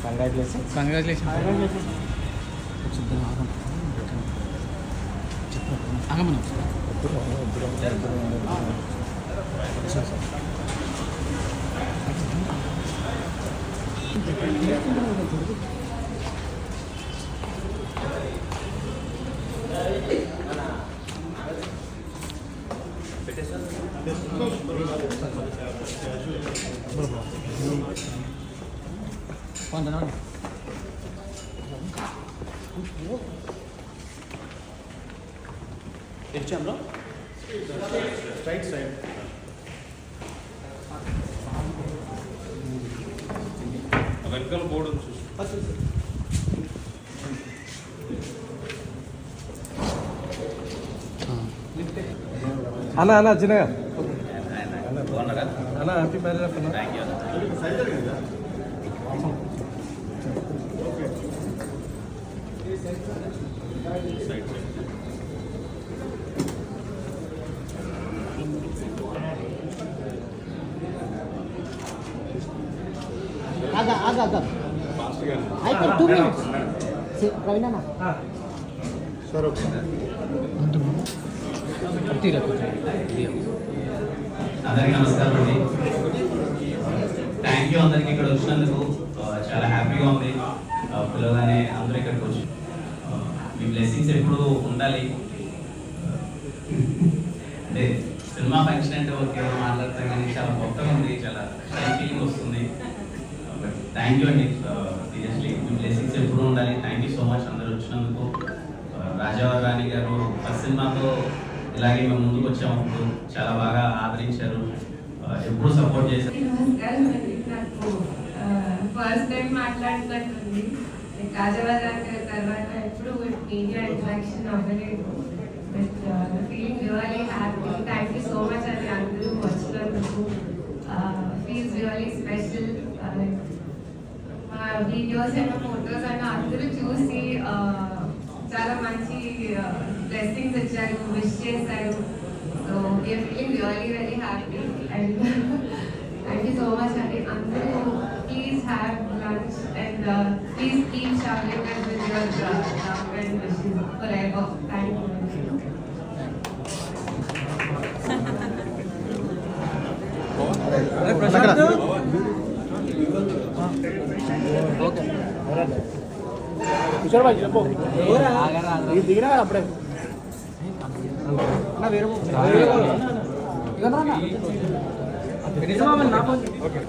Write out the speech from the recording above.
Congratulations. Right side. వెనకాల board చూసి అన్న అన్న చిన్నగా అన్న హ్యాపీ మ్యారేజ్ అన్న. आगा అయితే 2 minutes ప్రవీణ అన్న సార్ అందరికీ నమస్కారం అండి. థ్యాంక్ యూ అందరికి ఇక్కడ వచ్చినందుకు. చాలా హ్యాపీగా ఉంది పిల్లగానే అందరూ ఇక్కడికి వచ్చి. మీ బ్లెస్సింగ్స్ ఎప్పుడు ఉండాలి. అంటే సినిమా ఫంక్షన్ అంటే ఓకే మాట్లాడతాం కానీ చాలా కొత్తగా ఉంది, చాలా ఫీలింగ్ వస్తుంది. థ్యాంక్ యూ అండి. సీరియస్లీ మీ బ్లెస్సింగ్స్ ఎప్పుడు ఉండాలి. థ్యాంక్ యూ సో మచ్ అందరూ వచ్చినందుకు. రాజావారి రాణి గారు ఫస్ట్ సినిమాతో ఇలాగే మేము ముందుకు వచ్చాము, చాలా బాగా ఆదరించారు, ఎప్పుడు సపోర్ట్ చేశారు. నాకు ఫస్ట్ టైం మాట్లాడుతున్నట్టుంది. రాజావారి రాణి గారి తర్వాత ఎప్పుడు మీడియా ఇంటరాక్షన్ అవ్వలేదు. But feeling really happy. Thank you so much అని అందరూ వచ్చినందుకు. Feels really special. మా వీడియోస్ అయినా ఫొటోస్ అయినా అందరూ చూసి చాలా మంచి బ్లెస్సింగ్స్ ఇచ్చారు, విష్ చేశారు. So we are feeling really very happy and thank you so much అండి. అందరూ please have lunch and please keep showering us with your love and wishes forever. Thank you. Kishore bhai చెప్పు ఇది దిగినా కదా అప్పుడే Okay.